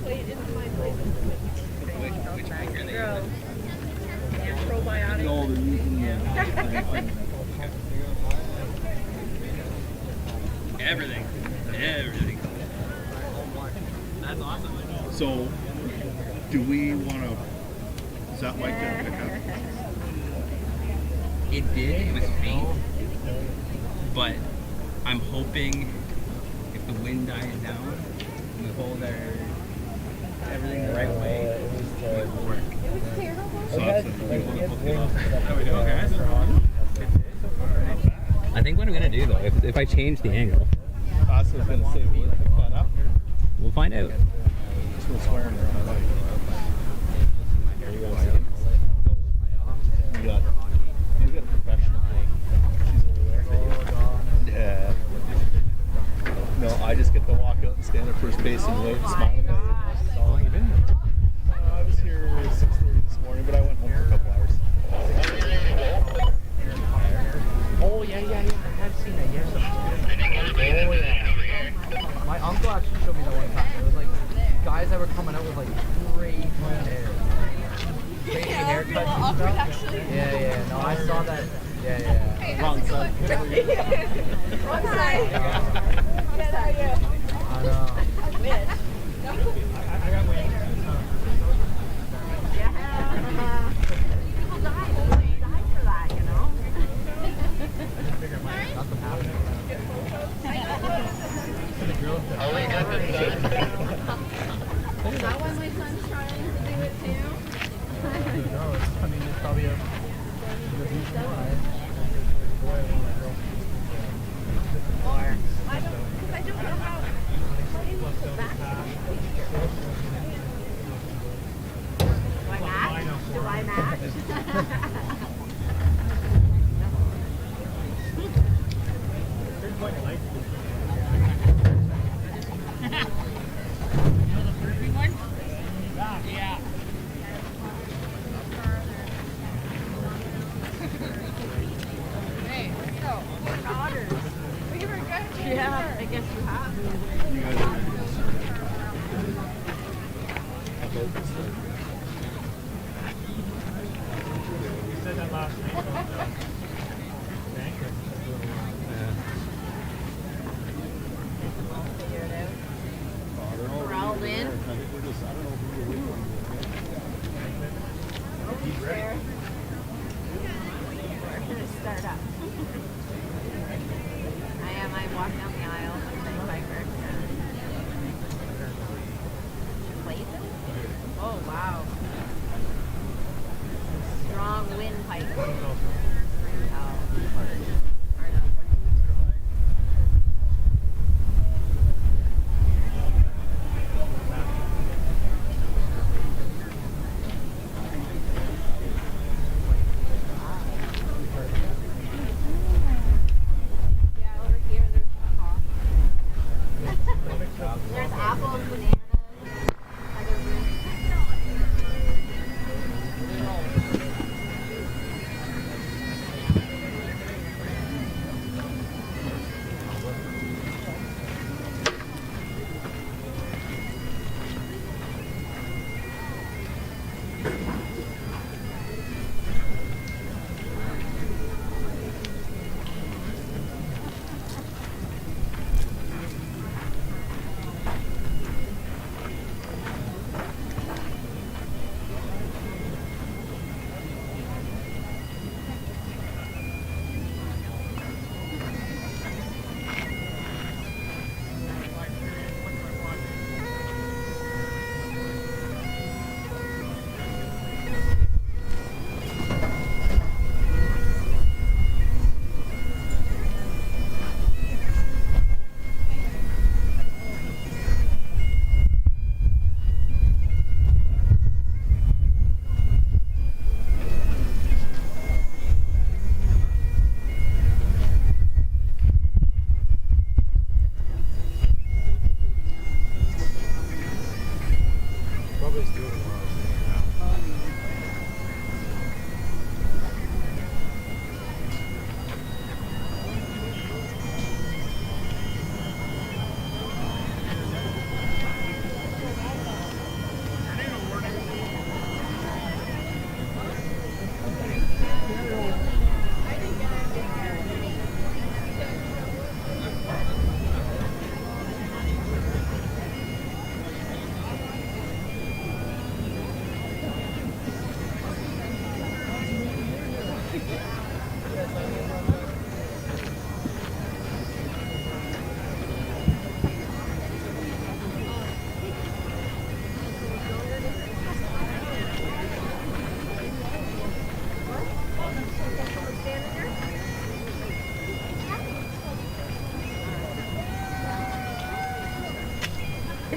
plate into my plate. Which finger they Gross. And probiotics. No, they're using Everything. That's awesome. So, do we want to? Is that like that pickup? It did. It was faint. But I'm hoping if the wind dies down, we hold everything the right way, it will work. So that's I think what I'm gonna do though, if I change the angle, I was going to say, we'll pick that up. we'll find out. Still swearing around. We got a professional thing. She's over there. Yeah. No, I just get to walk out and stand at first base and wave and smile. How long you been there? I was here at 6:30 this morning, but I went home for a couple hours. Oh, yeah. I have seen that, yes. Oh, yeah. My uncle actually showed me that one time. It was like guys that were coming out with like crazy hair. Crazy haircuts and stuff. Yeah. No, I saw that. Yeah. Wrong side. Wrong side. Good, how are you? I know. I wish. I got my Yeah. People die for that, you know? nothing happening. Is that why my son's trying to do it too? I mean, it's probably a good reason why. I don't know how playing with the back. Do I match? Yeah. Hey, so we're daughters. We were good. Yeah, I guess you have. You guys are You said that last night about the banker. Figure it out. Corralled in. He's there. We're gonna start up. I walk down the aisle. I'm playing biker. Plays it? Oh wow. Strong windpipe. Oh. Yeah, over here there's coffee. There's apples, bananas. Other room.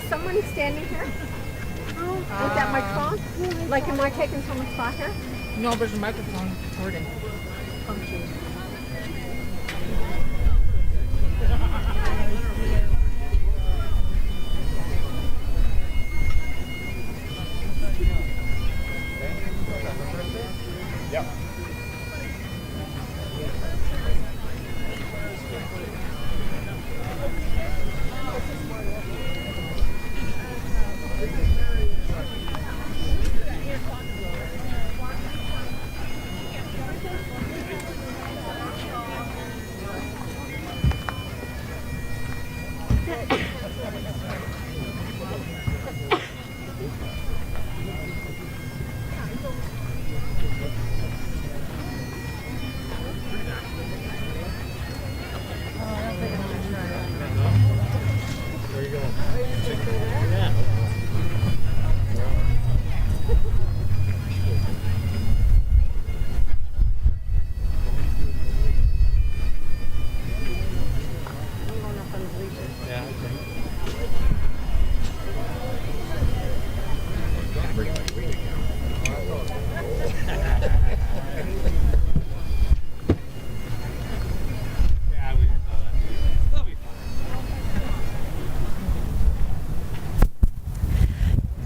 someone standing here? With that microphone? Like, am I taking someone's spot here? No, there's a microphone recording. Oh, geez. Yep.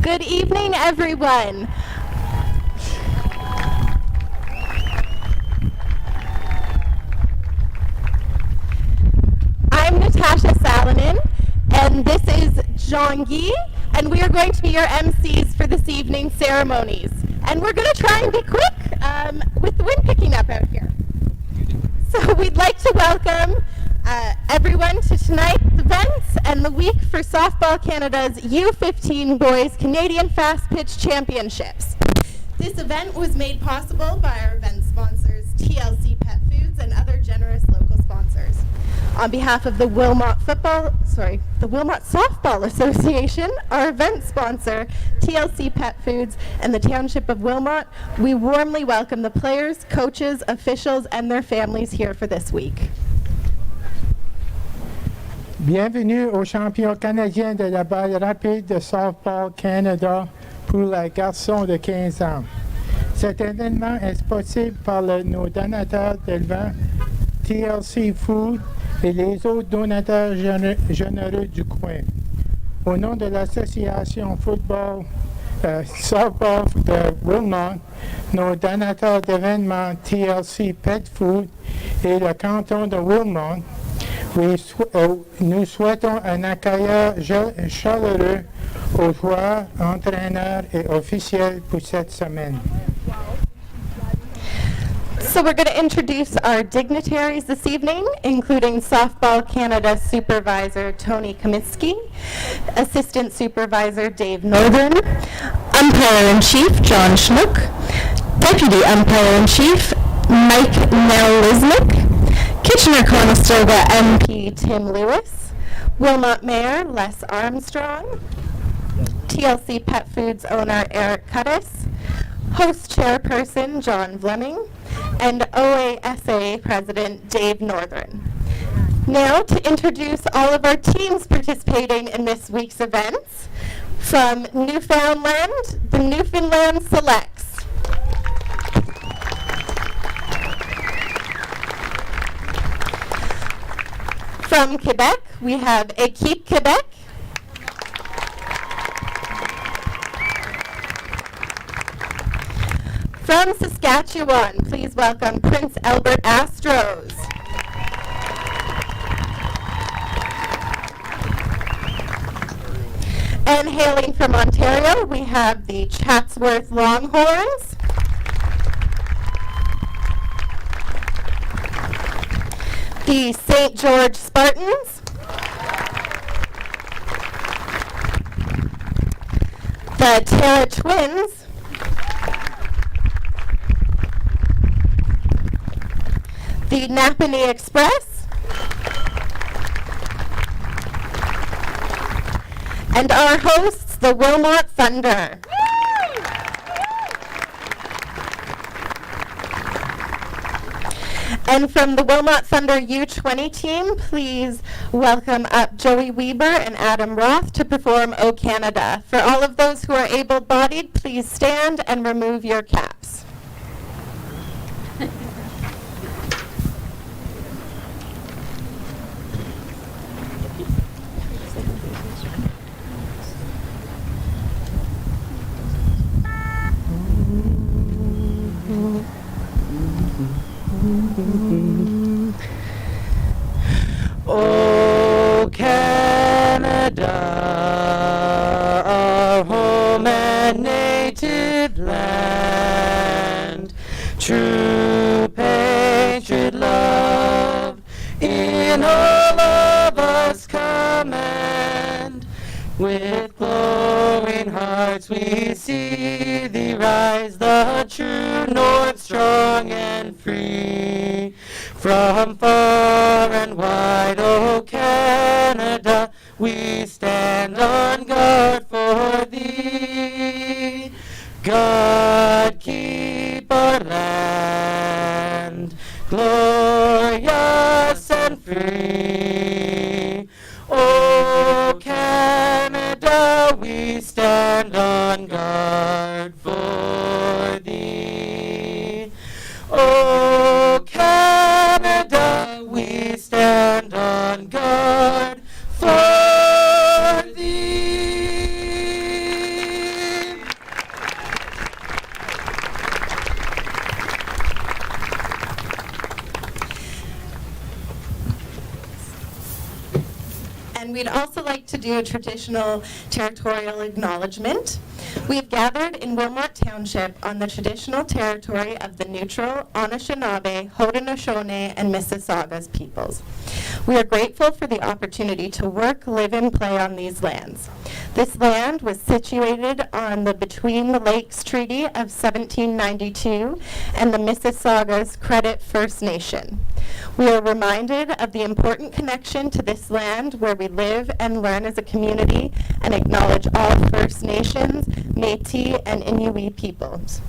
Good evening, everyone. I'm Natasha Salonen, and this is Jean-Guy, and we are going to be your MCs for this evening's ceremonies. And we're going to try and be quick with the wind picking up out here. So we'd like to welcome everyone to tonight's events and the week for Softball Canada's U15 Boys Canadian Fast Pitch Championships. This event was made possible by our event sponsors, TLC Pet Foods, and other generous local sponsors. On behalf of the Wilmot Softball Association, our event sponsor, TLC Pet Foods, and the Township of Wilmot, we warmly welcome the players, coaches, officials, and their families here for this week. Bienvenue aux champions canadiens de la balle rapide de Softball Canada pour les garçons de 15 ans. Cet événement est possible par nos donateurs d'éleveurs, TLC Food et les autres donateurs généreux du coin. Au nom de l'association Softball de Wilmot, nos donateurs d'événements TLC Pet Food et le canton de Wilmot, nous souhaitons un accueil chaleureux aux joueurs, entraîneurs et officiels pour cette semaine. So we're going to introduce our dignitaries this evening, including Softball Canada Supervisor Tony Comiskey, Assistant Supervisor Dave Northern, Umpire-in-Chief John Schnook, Deputy Umpire-in-Chief Mike Nell-Lisnick, Kitchener-Conestoga MP Tim Lewis, Wilmot Mayor Les Armstrong, TLC Pet Foods owner Eric Cuttis, host chairperson John Fleming, and OASA President Dave Northern. Now to introduce all of our teams participating in this week's events. From Newfoundland, the Newfoundland Selects. From Quebec, we have Équipe Québec. From Saskatchewan, please welcome Prince Albert Astros. And hailing from Ontario, we have the Chatsworth Longhorns. The St. George Spartans. The Tara Twins. The Napanee Express. And our hosts, the Wilmot Thunder. And from the Wilmot Thunder U20 team, please welcome up Joey Weber and Adam Roth to perform O Canada. For all of those who are able-bodied, please stand and remove your caps. O Canada, our home and native land, true patriot love in all of us command. With glowing hearts we see thee rise, the true north strong and free. From far and wide, O Canada, we stand on guard for thee. God keep our land glorious and free. O Canada, we stand on guard for thee. O Canada, we stand on guard for thee. And we'd also like to do a traditional territorial acknowledgement. We have gathered in Wilmot Township on the traditional territory of the neutral Anishinaabe, Haudenosaunee, and Mississaugas peoples. We are grateful for the opportunity to work, live, and play on these lands. This land was situated on the Between the Lakes Treaty of 1792 and the Mississaugas Credit First Nation. We are reminded of the important connection to this land where we live and learn as a community and acknowledge all First Nations, Métis, and Inuit peoples.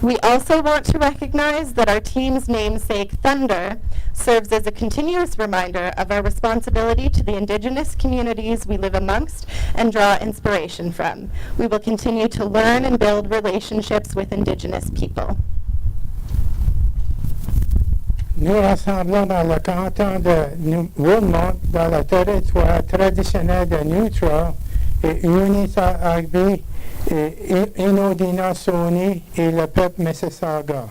We also want to recognize that our team's namesake, Thunder, serves as a continuous reminder of our responsibility to the Indigenous communities we live amongst and draw inspiration from. We will continue to learn and build relationships with Indigenous people. Nous rassemblons dans le canton de Wilmot, dans le territoire traditionnel de Neutral et Unisauga et Haudenosaunee et le peuple Mississauga.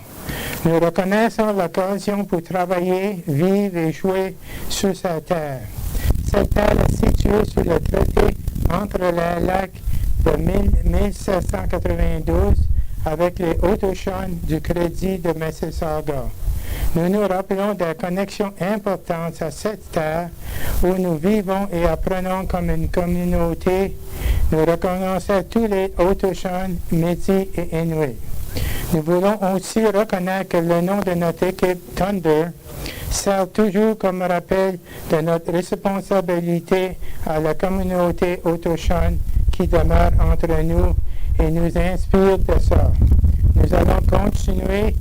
Nous reconnaissons l'occasion pour travailler, vivre et jouer sur sa terre. Cette terre est située sur le traité entre les lacs de 1792 avec les Haudenosaunee du Crédit de Mississauga. Nous nous rappelons des connexions importantes à cette terre où nous vivons et apprenons comme une communauté. Nous reconnaissons tous les Autochtones, Métis et Inuits. Nous voulons aussi reconnaître que le nom de notre équipe Thunder sert toujours comme rappel de notre responsabilité à la communauté autochtone qui demeure entre nous et nous inspire de ça. Nous allons continuer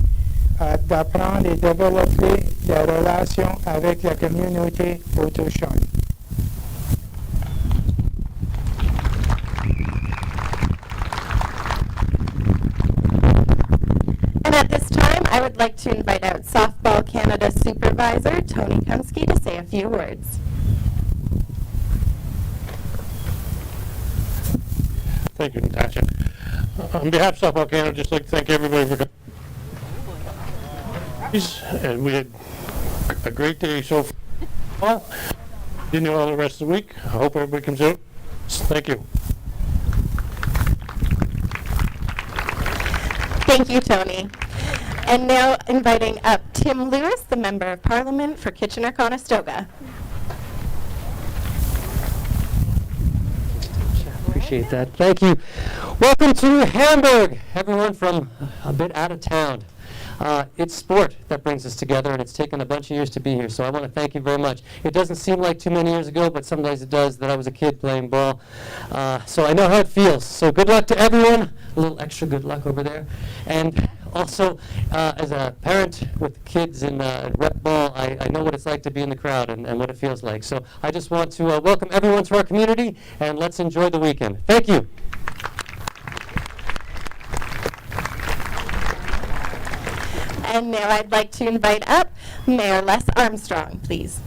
d'apprendre et développer des relations avec la communauté autochtone. And at this time, I would like to invite out Softball Canada Supervisor Tony Kumsky to say a few words. Thank you, Natasha. On behalf of Softball Canada, I'd just like to thank everybody for coming. And we had a great day so far. Well, didn't know all the rest of the week. I hope everybody comes out. Thank you. Thank you, Tony. And now inviting up Tim Lewis, the Member of Parliament for Kitchener-Conestoga. Appreciate that. Thank you. Welcome to Hamburg, everyone from a bit out of town. It's sport that brings us together, and it's taken a bunch of years to be here, so I want to thank you very much. It doesn't seem like too many years ago, but sometimes it does, that I was a kid playing ball. So I know how it feels. So good luck to everyone. A little extra good luck over there. And Also, as a parent with kids in rep ball, I know what it's like to be in the crowd and what it feels like. So I just want to welcome everyone to our community, and let's enjoy the weekend. Thank you. And now I'd like to invite up Mayor Les Armstrong, please.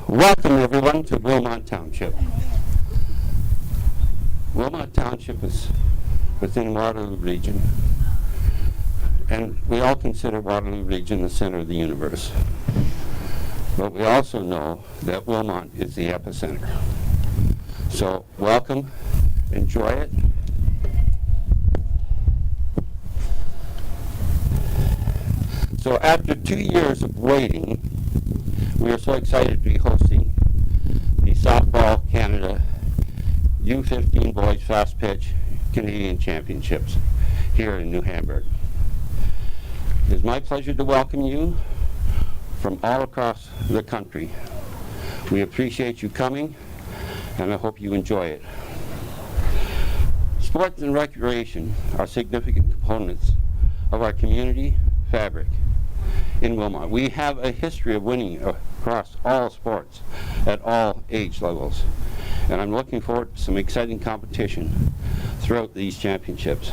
Welcome everyone to Wilmot Township. Wilmot Township is within Waterloo Region, and we all consider Waterloo Region the center of the universe. But we also know that Wilmot is the epicenter. So welcome, enjoy it. So after 2 years of waiting, we are so excited to be hosting the Softball Canada U15 Boys Fast Pitch Canadian Championships here in New Hamburg. It is my pleasure to welcome you from all across the country. We appreciate you coming, and I hope you enjoy it. Sports and recreation are significant components of our community fabric in Wilmot. We have a history of winning across all sports at all age levels, and I'm looking forward to some exciting competition throughout these championships.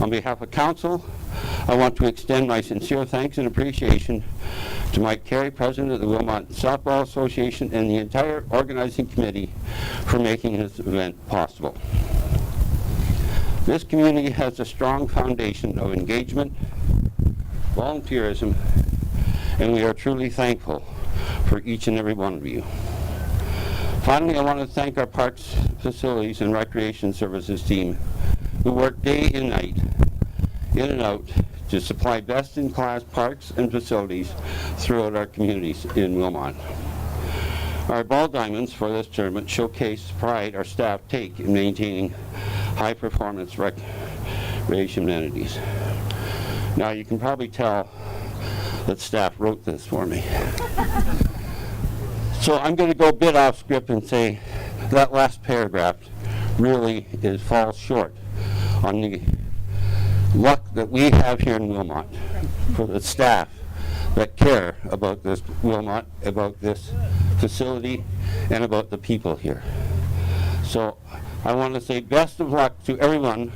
On behalf of Council, I want to extend my sincere thanks and appreciation to Mike Carey, President of the Wilmot Softball Association, and the entire organizing committee for making this event possible. This community has a strong foundation of engagement, volunteerism, and we are truly thankful for each and every one of you. Finally, I want to thank our Parks, Facilities, and Recreation Services team who work day and night, in and out, to supply best-in-class parks and facilities throughout our communities in Wilmot. Our ball diamonds for this tournament showcase the pride our staff take in maintaining high-performance recreation amenities. Now, you can probably tell that staff wrote this for me. So I'm going to go a bit off script and say that last paragraph really falls short on the luck that we have here in Wilmot for the staff that care about this Wilmot, about this facility, and about the people here. So I want to say best of luck to everyone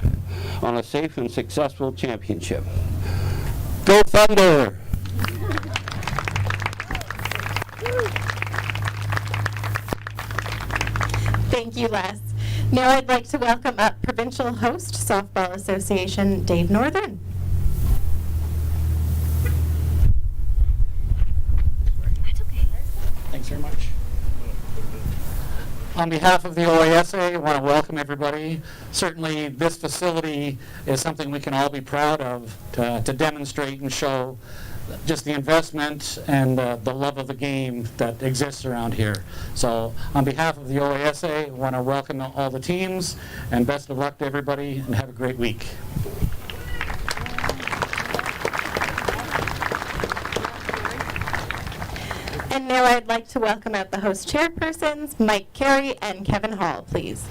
on a safe and successful championship. Go Thunder! Thank you, Les. Now I'd like to welcome up Provincial Host Softball Association, Dave Northern. Thanks very much. On behalf of the OASA, I want to welcome everybody. Certainly this facility is something we can all be proud of to demonstrate and show just the investment and the love of the game that exists around here. So on behalf of the OASA, I want to welcome all the teams and best of luck to everybody and have a great week. And now I'd like to welcome out the host chairpersons, Mike Carey and Kevin Hall, please.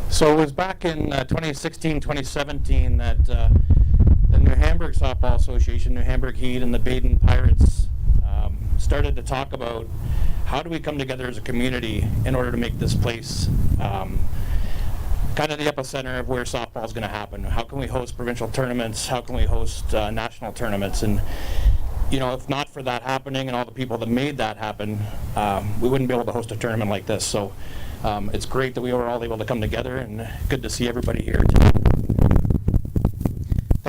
So it was back in 2016, 2017 that the New Hamburg Softball Association, New Hamburg Heat, and the Baden Pirates started to talk about how do we come together as a community in order to make this place kind of the epicenter of where softball is going to happen. How can we host provincial tournaments? How can we host national tournaments? And you know, if not for that happening and all the people that made that happen, we wouldn't be able to host a tournament like this. So it's great that we were all able to come together, and good to see everybody here today.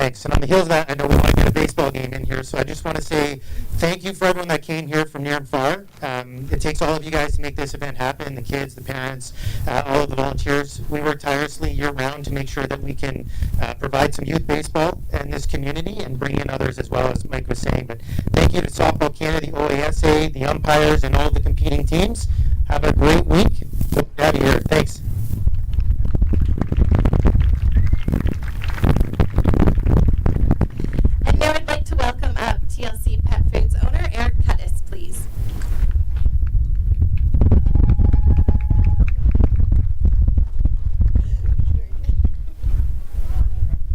Thanks. And on the heels of that, I know we want to get a baseball game in here, so I just want to say thank you for everyone that came here from near and far. It takes all of you guys to make this event happen, the kids, the parents, all of the volunteers. We work tirelessly year-round to make sure that we can provide some youth baseball in this community and bring in others as well, as Mike was saying. But thank you to Softball Canada, the OASA, the umpires, and all of the competing teams. Have a great week. Get out of here. Thanks. And now I'd like to welcome up TLC Pet Foods owner Eric Cuttis, please.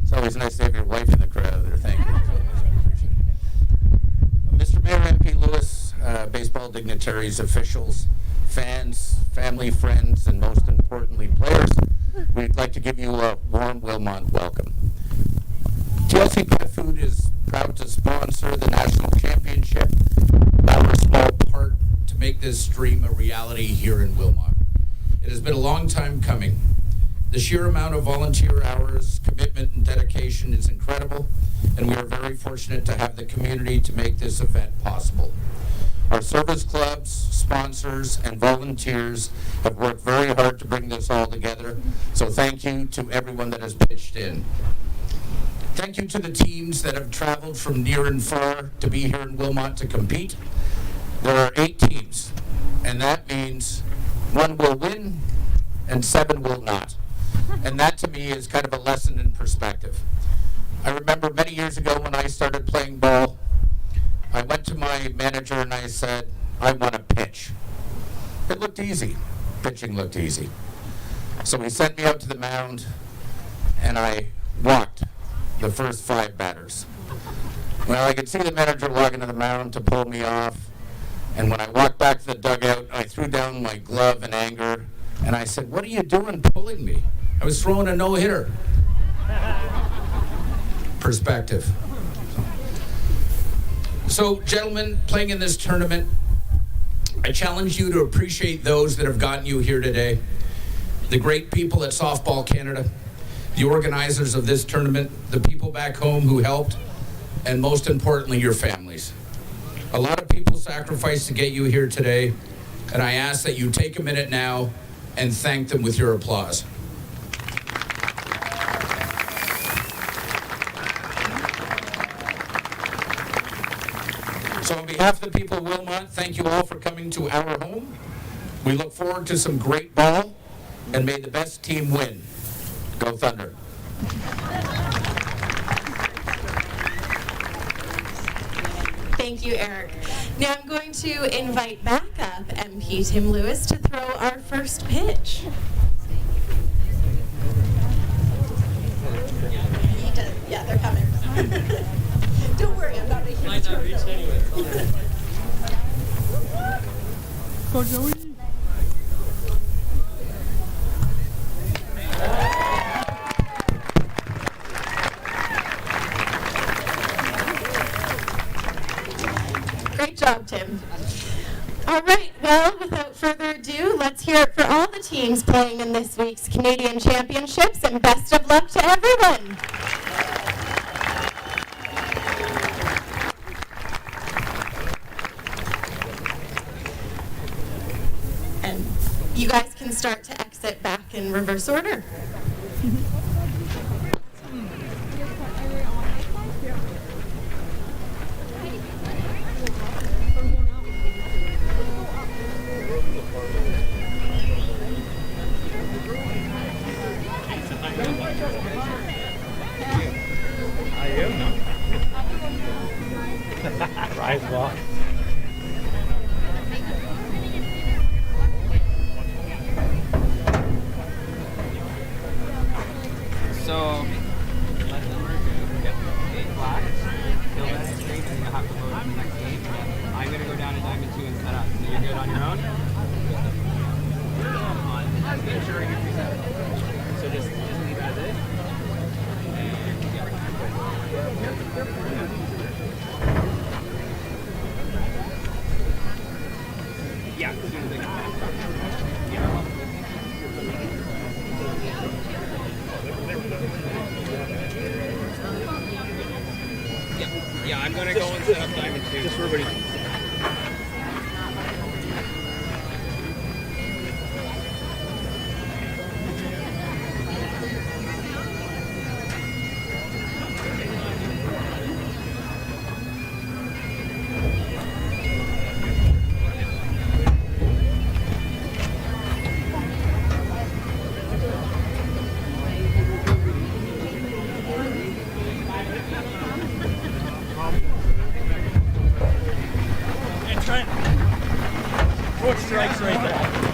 It's always nice to have your wife in the crowd there. Thank you. Mr. Mayor, MP Lewis, baseball dignitaries, officials, fans, family, friends, and most importantly, players, we'd like to give you a warm Wilmot welcome. TLC Pet Food is proud to sponsor the national championship, our small part to make this dream a reality here in Wilmot. It has been a long time coming. The sheer amount of volunteer hours, commitment, and dedication is incredible, and we are very fortunate to have the community to make this event possible. Our service clubs, sponsors, and volunteers have worked very hard to bring this all together, so thank you to everyone that has pitched in. Thank you to the teams that have traveled from near and far to be here in Wilmot to compete. There are 8 teams, and that means 1 will win and 7 will not. And that to me is kind of a lesson in perspective. I remember many years ago when I started playing ball, I went to my manager and I said, I want to pitch. It looked easy. Pitching looked easy. So he sent me out to the mound and I walked the first 5 batters. Well, I could see the manager walking to the mound to pull me off. And when I walked back to the dugout, I threw down my glove in anger and I said, what are you doing pulling me? I was throwing a no-hitter. Perspective. So, gentlemen, playing in this tournament, I challenge you to appreciate those that have gotten you here today. The great people at Softball Canada, the organizers of this tournament, the people back home who helped, and most importantly, your families. A lot of people sacrificed to get you here today, and I ask that you take a minute now and thank them with your applause. So on behalf of the people of Wilmot, thank you all for coming to our home. We look forward to some great ball, and may the best team win. Go Thunder. Thank you, Eric. Now I'm going to invite back up MP Tim Lewis to throw our first pitch. He does. Yeah, they're coming. Don't worry, I'm not making it turn. Go Joey. Great job, Tim. All right, well, without further ado, let's hear it for all the teams playing in this week's Canadian Championships, and best of luck to everyone. And you guys can start to exit back in reverse order. Rise walk. So, let them get 8 blacks, kill that straight, and you'll have to load up the next game. I'm going to go down to diamond 2 and set up. So you're good on your own? Make sure I get reset. So just leave as is. And yeah, as soon as they get back. Yeah. great. Hey, Trent. 4 strikes right there.